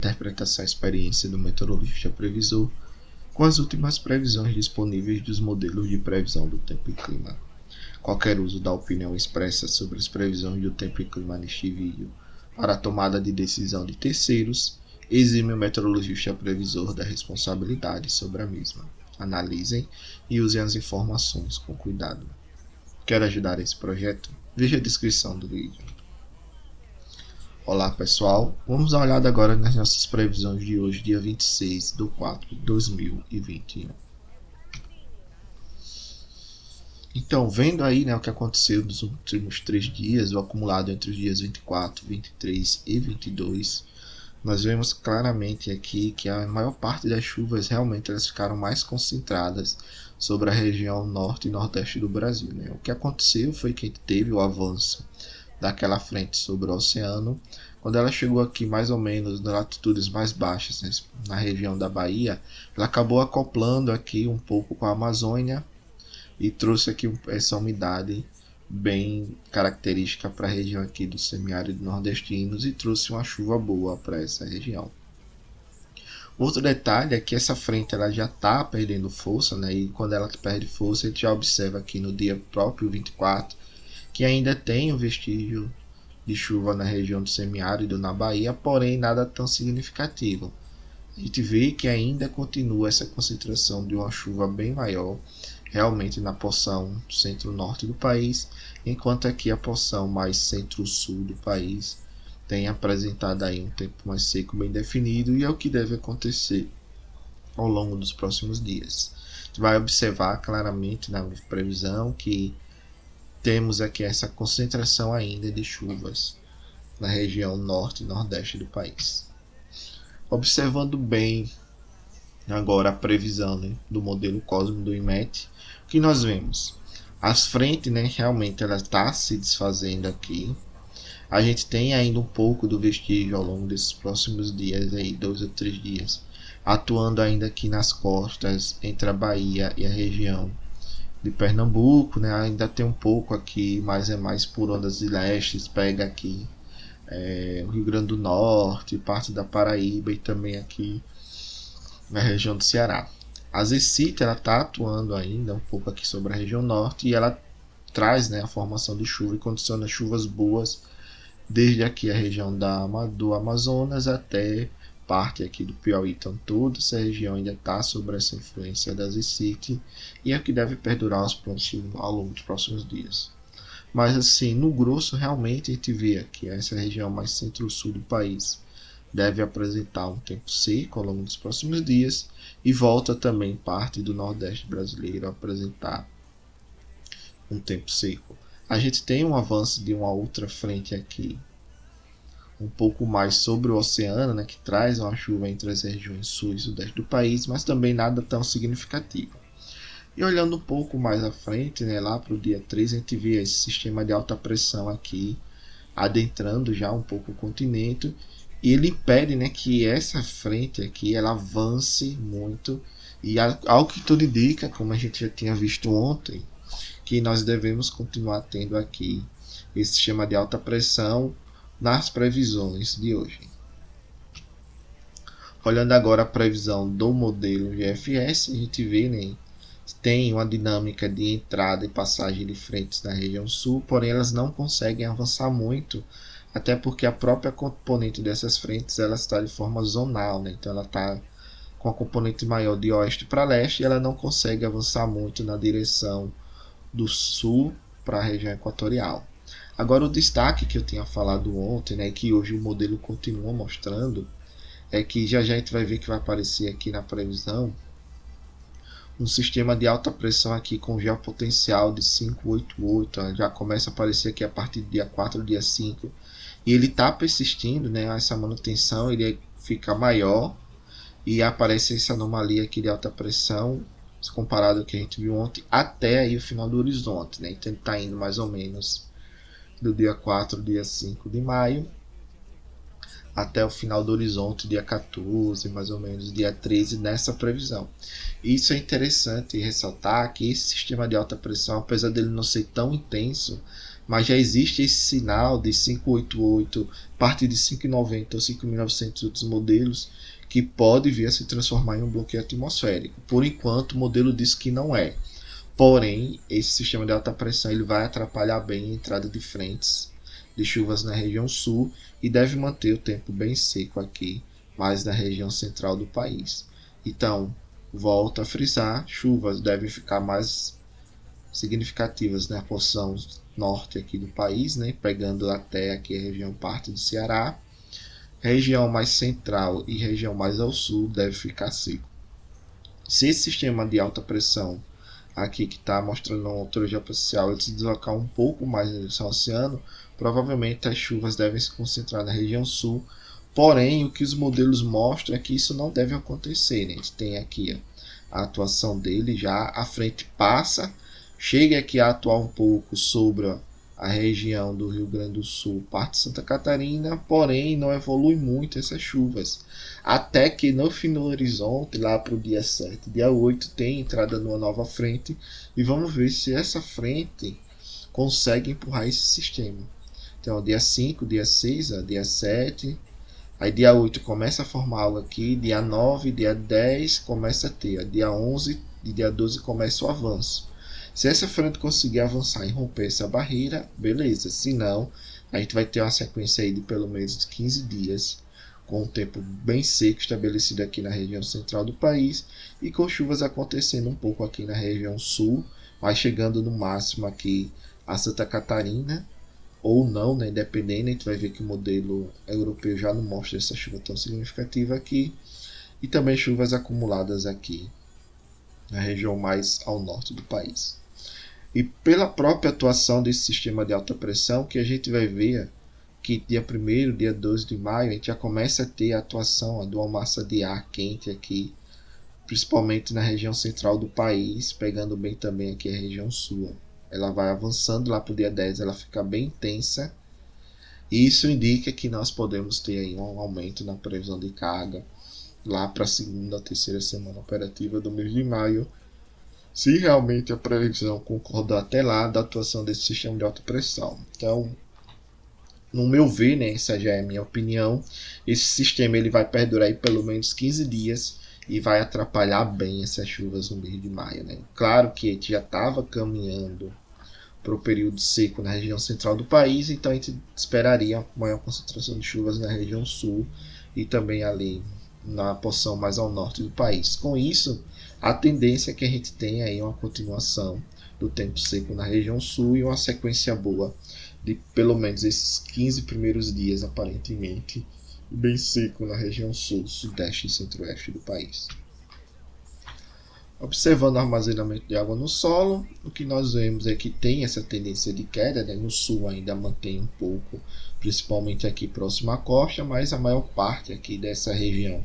Interpretação e experiência do meteorologista previsor com as últimas previsões disponíveis dos modelos de previsão do tempo e clima. Qualquer uso da opinião expressa sobre as previsões do tempo e clima neste vídeo para a tomada de decisão de terceiros exime o meteorologista previsor da responsabilidade sobre a mesma. Analisem e usem as informações com cuidado. Quer ajudar esse projeto? Veja a descrição do vídeo. Olá pessoal, vamos dar uma olhada agora nas nossas previsões de hoje, dia 26/4/2021. Então, vendo aí o que aconteceu nos últimos 3 dias, o acumulado entre os dias 24, 23 e 22, nós vemos claramente aqui que a maior parte das chuvas realmente elas ficaram mais concentradas sobre a região norte e nordeste do Brasil. O que aconteceu foi que teve o avanço daquela frente sobre o oceano, quando ela chegou aqui mais ou menos nas latitudes mais baixas, na região da Bahia, ela acabou acoplando aqui um pouco com a Amazônia e trouxe aqui essa umidade bem característica para a região aqui do semiárido nordestinos e trouxe uma chuva boa para essa região. Outro detalhe é que essa frente ela já está perdendo força, e quando ela perde força a gente já observa aqui no dia próprio 24 que ainda tem um vestígio de chuva na região do semiárido na Bahia, porém nada tão significativo. A gente vê que ainda continua essa concentração de uma chuva bem maior, realmente na porção centro-norte do país, enquanto aqui a porção mais centro-sul do país tem apresentado aí um tempo mais seco, bem definido, e é o que deve acontecer ao longo dos próximos dias. A gente vai observar claramente na previsão que temos aqui essa concentração ainda de chuvas na região norte e nordeste do país. Observando bem agora a previsão do modelo Cosmo do IMET, o que nós vemos? As frentes realmente ela está se desfazendo aqui. A gente tem ainda um pouco do vestígio ao longo desses próximos dias, 2 ou 3 dias, atuando ainda aqui nas costas entre a Bahia e a região de Pernambuco, ainda tem um pouco aqui, mas é mais por ondas de leste, pega aqui o Rio Grande do Norte, parte da Paraíba e também aqui na região do Ceará. A Zecite ela está atuando ainda um pouco aqui sobre a região norte e ela traz a formação de chuva e condiciona chuvas boas desde aqui a região do Amazonas até parte aqui do Piauí. Então toda essa região ainda está sob essa influência da Zecite e é o que deve perdurar ao longo dos próximos dias. Mas assim, no grosso, realmente a gente vê que essa região mais centro-sul do país deve apresentar um tempo seco ao longo dos próximos dias e volta também parte do nordeste brasileiro a apresentar um tempo seco. A gente tem um avanço de uma outra frente aqui um pouco mais sobre o oceano, que traz uma chuva entre as regiões sul e sudeste do país, mas também nada tão significativo. E olhando um pouco mais à frente, lá para o dia 3, a gente vê esse sistema de alta pressão aqui, adentrando já um pouco o continente, e ele impede que essa frente aqui ela avance muito, e ao que tudo indica, como a gente já tinha visto ontem, que nós devemos continuar tendo aqui esse sistema de alta pressão nas previsões de hoje. Olhando agora a previsão do modelo GFS, a gente vê tem uma dinâmica de entrada e passagem de frentes na região sul, porém elas não conseguem avançar muito, até porque a própria componente dessas frentes ela está de forma zonal, então ela está com a componente maior de oeste para leste e ela não consegue avançar muito na direção do sul para a região equatorial. Agora o destaque que eu tinha falado ontem, que hoje o modelo continua mostrando, é que já a gente vai ver que vai aparecer aqui na previsão um sistema de alta pressão aqui com geopotencial de 588, já começa a aparecer aqui a partir do dia 4, dia 5, e ele está persistindo, essa manutenção, ele fica maior e aparece essa anomalia aqui de alta pressão, comparado ao que a gente viu ontem, até aí o final do horizonte, então ele está indo mais ou menos do dia 4, dia 5 de maio, até o final do horizonte, dia 14, mais ou menos, dia 13, nessa previsão. Isso é interessante ressaltar que esse sistema de alta pressão, apesar dele não ser tão intenso, mas já existe esse sinal de 588, a partir de 590 ou 5.900 outros modelos, que pode vir a se transformar em um bloqueio atmosférico. Por enquanto, o modelo diz que não é. Porém, esse sistema de alta pressão ele vai atrapalhar bem a entrada de frentes de chuvas na região sul e deve manter o tempo bem seco aqui, mais na região central do país. Então, volto a frisar, chuvas devem ficar mais significativas na porção norte aqui do país, né, pegando até aqui a região parte do Ceará. Região mais central e região mais ao sul deve ficar seco. Se esse sistema de alta pressão aqui que está mostrando uma altura geoposicional ele se deslocar um pouco mais em direção ao oceano, provavelmente as chuvas devem se concentrar na região sul. Porém, o que os modelos mostram é que isso não deve acontecer, né? A gente tem aqui a atuação dele, já a frente passa, chega aqui a atuar um pouco sobre a região do Rio Grande do Sul, parte de Santa Catarina, porém não evolui muito essas chuvas. Até que no fim do horizonte, lá para o dia 7, dia 8, tem entrada numa nova frente e vamos ver se essa frente consegue empurrar esse sistema. Então, dia 5, dia 6, dia 7, aí dia 8 começa a formar algo aqui, dia 9, dia 10 começa a ter, dia 11 e dia 12 começa o avanço. Se essa frente conseguir avançar e romper essa barreira, beleza. Se não, a gente vai ter uma sequência aí de pelo menos 15 dias, com um tempo bem seco estabelecido aqui na região central do país e com chuvas acontecendo um pouco aqui na região sul, mas chegando no máximo aqui a Santa Catarina, ou não, né, independente, a gente vai ver que o modelo europeu já não mostra essa chuva tão significativa aqui, e também chuvas acumuladas aqui na região mais ao norte do país. E pela própria atuação desse sistema de alta pressão, que a gente vai ver que dia 1º, dia 12 de maio, a gente já começa a ter a atuação de uma massa de ar quente aqui, principalmente na região central do país, pegando bem também aqui a região sul. Ela vai avançando lá para o dia 10, ela fica bem intensa, e isso indica que nós podemos ter aí um aumento na previsão de carga lá para a segunda ou terceira semana operativa do mês de maio, se realmente a previsão concordar até lá da atuação desse sistema de alta pressão. Então, no meu ver, né, essa já é a minha opinião, esse sistema ele vai perdurar aí pelo menos 15 dias e vai atrapalhar bem essas chuvas no mês de maio. Né? Claro que a gente já estava caminhando para o período seco na região central do país, então a gente esperaria uma maior concentração de chuvas na região sul e também ali na porção mais ao norte do país. Com isso, a tendência é que a gente tenha aí uma continuação do tempo seco na região sul e uma sequência boa de pelo menos esses 15 primeiros dias, aparentemente, bem seco na região sul, sudeste e centro-oeste do país. Observando o armazenamento de água no solo, o que nós vemos é que tem essa tendência de queda, né? No sul ainda mantém um pouco, principalmente aqui próximo à costa, mas a maior parte aqui dessa região,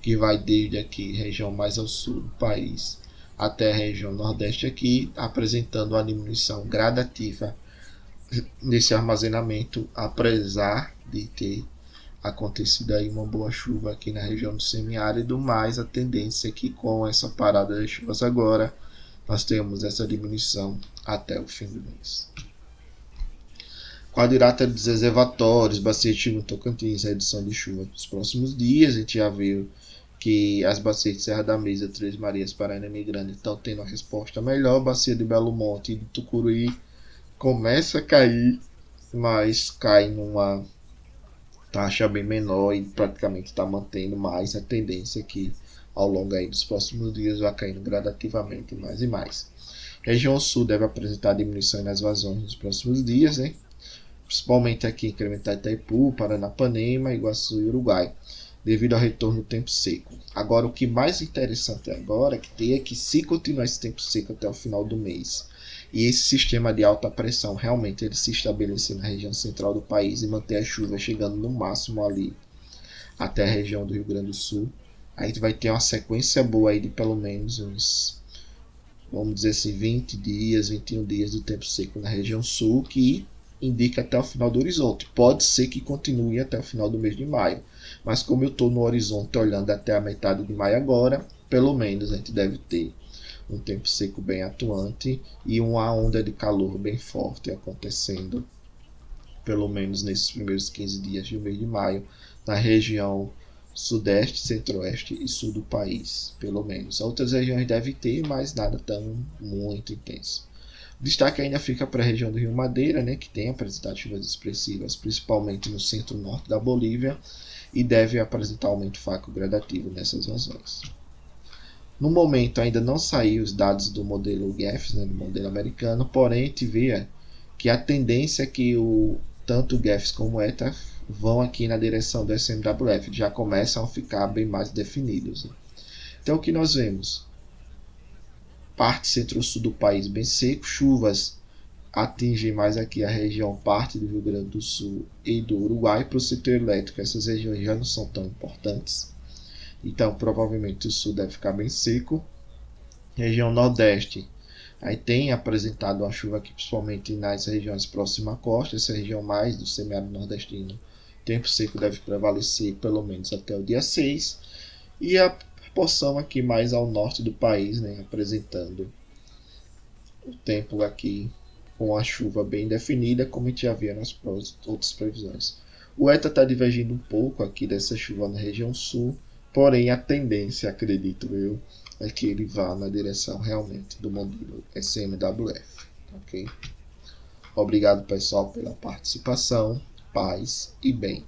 que vai desde aqui, região mais ao sul do país, até a região nordeste aqui, apresentando uma diminuição gradativa desse armazenamento, apesar de ter acontecido aí uma boa chuva aqui na região do semiárido, mas a tendência é que com essa parada de chuvas agora, nós temos essa diminuição até o fim do mês. Quadrilátero dos reservatórios, bacia de chuva no Tocantins, redução de chuva nos próximos dias. A gente já viu que as bacias de Serra da Mesa, Três Marias, Paraná e Grande estão tendo uma resposta melhor. Bacia de Belo Monte e do Tucuruí começa a cair, mas cai numa taxa bem menor e praticamente está mantendo mais a tendência que ao longo aí dos próximos dias vai caindo gradativamente mais e mais. Região Sul deve apresentar diminuição nas vazões nos próximos dias, né? Principalmente aqui em Incrementar Itaipu, Paranapanema, Iguaçu e Uruguai, devido ao retorno do tempo seco. Agora, o que mais interessante agora é que se continuar esse tempo seco até o final do mês, e esse sistema de alta pressão realmente ele se estabelecer na região central do país e manter a chuva chegando no máximo ali até a região do Rio Grande do Sul, a gente vai ter uma sequência boa aí de pelo menos uns, vamos dizer assim, 20 dias, 21 dias do tempo seco na região sul, que indica até o final do horizonte. Pode ser que continue até o final do mês de maio, mas como eu estou no horizonte olhando até a metade de maio agora, pelo menos a gente deve ter um tempo seco bem atuante e uma onda de calor bem forte acontecendo, pelo menos nesses primeiros 15 dias do mês de maio, na região sudeste, centro-oeste e sul do país, pelo menos. Outras regiões devem ter, mas nada tão muito intenso. Destaque ainda fica para a região do Rio Madeira, né, que tem apresentado chuvas expressivas, principalmente no centro-norte da Bolívia, e deve apresentar aumento fraco gradativo nessas regiões. No momento ainda não saíram os dados do modelo GEFS, né, do modelo americano, porém a gente vê que a tendência é que tanto o GEFS como o ETA vão aqui na direção do SMWF, já começam a ficar bem mais definidos. Né? Então o que nós vemos? Parte centro-sul do país bem seco, chuvas atingem mais aqui a região parte do Rio Grande do Sul e do Uruguai. Para o setor elétrico, essas regiões já não são tão importantes, então provavelmente o sul deve ficar bem seco. Região nordeste, aí tem apresentado uma chuva aqui, principalmente nas regiões próximas à costa, essa região mais do semiárido nordestino, tempo seco deve prevalecer pelo menos até o dia 6, e a porção aqui mais ao norte do país, né, apresentando o tempo aqui com a chuva bem definida, como a gente já via nas outras previsões. O ETA está divergindo um pouco aqui dessa chuva na região sul, porém a tendência, acredito eu, é que ele vá na direção realmente do modelo SMWF. Ok? Obrigado, pessoal, pela participação. Paz e bem.